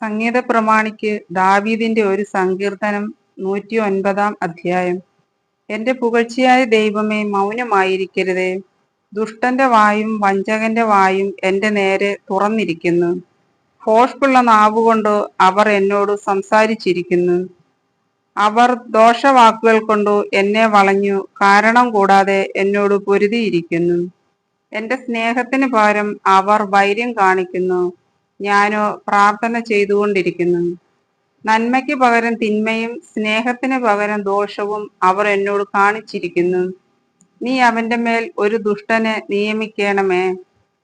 സംഗീത പ്രമാണിക്ക് ദാവീദിന്റെ ഒരു സങ്കീർത്തനം 109 അധ്യായം. എന്റെ പുകഴ്ചയായ ദൈവമേ, മൗനമായിരിക്കരുതേ. ദുഷ്ടന്റെ വായും വഞ്ചകന്റെ വായും എന്റെ നേരെ തുറന്നിരിക്കുന്നു. ഭോഷ്കുള്ള നാവുകൊണ്ട് അവർ എന്നോട് സംസാരിച്ചിരിക്കുന്നു. അവർ ദോഷവാക്കുകൾ കൊണ്ടു എന്നെ വളഞ്ഞു, കാരണം കൂടാതെ എന്നോട് പൊരുതിയിരിക്കുന്നു. എന്റെ സ്നേഹത്തിന് പകരം അവർ വൈര്യം കാണിക്കുന്നു. ഞാനോ പ്രാർത്ഥന ചെയ്തുകൊണ്ടിരിക്കുന്നു. നന്മയ്ക്ക് പകരം തിന്മയും സ്നേഹത്തിന് പകരം ദോഷവും അവർ എന്നോട് കാണിച്ചിരിക്കുന്നു. നീ അവന്റെ മേൽ ഒരു ദുഷ്ടനെ നിയമിക്കണമേ.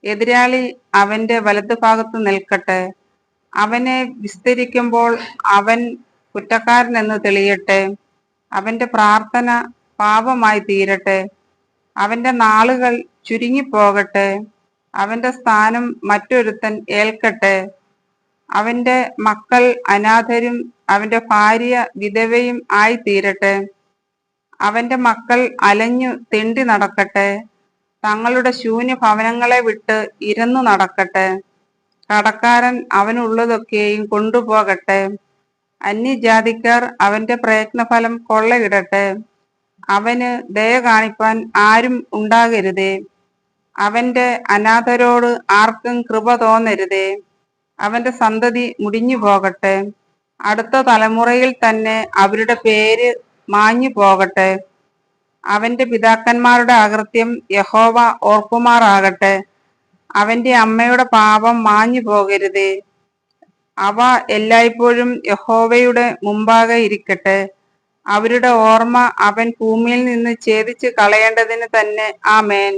എതിരാളി അവന്റെ വലതുഭാഗത്ത് നിൽക്കട്ടെ. അവനെ വിസ്തരിക്കുമ്പോൾ അവൻ കുറ്റക്കാരനെന്ന് തെളിയട്ടെ. അവന്റെ പ്രാർത്ഥന പാപമായി തീരട്ടെ. അവന്റെ നാളുകൾ ചുരുങ്ങിപ്പോകട്ടെ. അവന്റെ സ്ഥാനം മറ്റൊരുത്തൻ ഏൽക്കട്ടെ. അവന്റെ മക്കൾ അനാഥരും അവന്റെ ഭാര്യ വിധവയും ആയിത്തീരട്ടെ. അവന്റെ മക്കൾ അലഞ്ഞു തെണ്ടി നടക്കട്ടെ. തങ്ങളുടെ ശൂന്യഭവനങ്ങളെ വിട്ട് ഇരന്നു നടക്കട്ടെ. കടക്കാരൻ അവനുള്ളതൊക്കെയും കൊണ്ടുപോകട്ടെ. അന്യജാതിക്കാർ അവന്റെ പ്രയത്നഫലം കൊള്ളയിടട്ടെ. അവന് ദയ കാണിപ്പാൻ ആരും ഉണ്ടാകരുതേ. അവന്റെ അനാഥരോട് ആർക്കും കൃപ തോന്നരുതേ. അവന്റെ സന്തതി മുടിഞ്ഞു പോകട്ടെ. അടുത്ത തലമുറയിൽ തന്നെ അവരുടെ പേര് മാഞ്ഞു പോകട്ടെ. അവന്റെ പിതാക്കന്മാരുടെ അകൃത്യം യഹോവ ഓർക്കുമാറാകട്ടെ. അവന്റെ അമ്മയുടെ പാപം മാഞ്ഞു പോകരുതേ. അവ എല്ലായ്പ്പോഴും യഹോവയുടെ മുമ്പാകെ ഇരിക്കട്ടെ. അവരുടെ ഓർമ്മ അവൻ ഭൂമിയിൽ നിന്ന് ഛേദിച്ചു കളയേണ്ടതിന് തന്നെ. ആമേൻ.